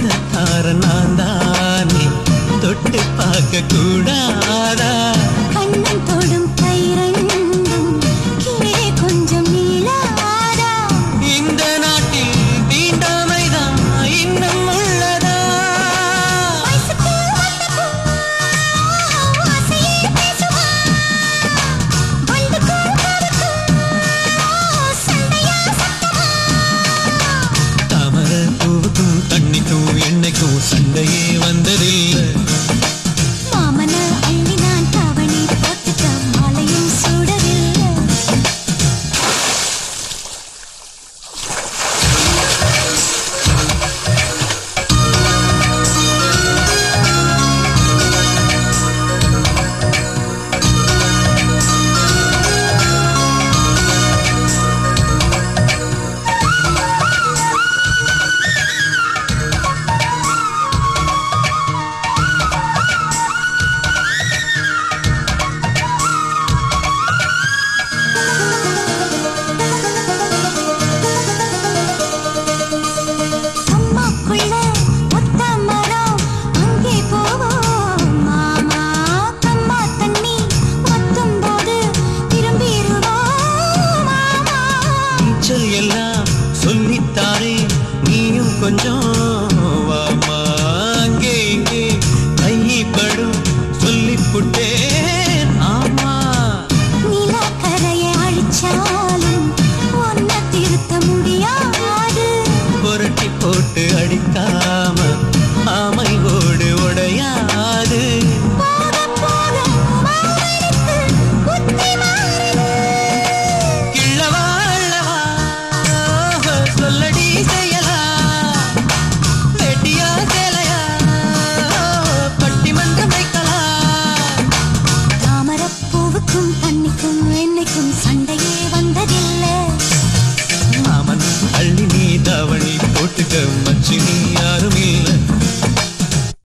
சொந்தக்கார நான் தானே தொட்டு பார்க்க கூடாதா கண்ணன் தொடும் கை ரெண்டும் கீழே கொஞ்சம் நீளாதா இந்த நாட்டில் தீண்டாமைதான் இன்னும் உள்ளதா தாமரை பூவுக்கும் தண்ணிக்கும் எண்ணெய்க்கும் சண்டையே வந்ததில்லை மாமன அள்ளி நான் தாவணி போட்டுட்ட மாலையும் சூடவில்லை அம்மாக்குள்ள ஒத்த மரம் அங்கே போவோம் மாமா அம்மா தண்ணி ஒத்தும் போது திரும்பிடுவோம் மாமா நீச்சல் எல்லாம் சொல்லித்தாரே நீயும் கொஞ்சம் வாமா அங்கே இங்கே கைப்படும் சொல்லிப்புட்டேன் ஆமா நிலக்கரையை அழிச்சாலும் ஒன்ன திருத்த முடியாது புரட்டி போட்டு அடிக்காம ஆமை ஓடு உடையாது போக போக மாமனுக்கு புத்தி மாறுது கிள்ளவா அள்ளவா சொல்லடி செய்யலா வெட்டியா சேலையா பட்டிமன்றம் வைக்கலாம் தாமரப்பூவுக்கும் தண்ணிக்கும் என்னைக்கும் சண்டையே வந்ததில்லை மாமன் அள்ளி நீ தாவணி போட்டுக்க மச்சி நீ யாரும் இல்லை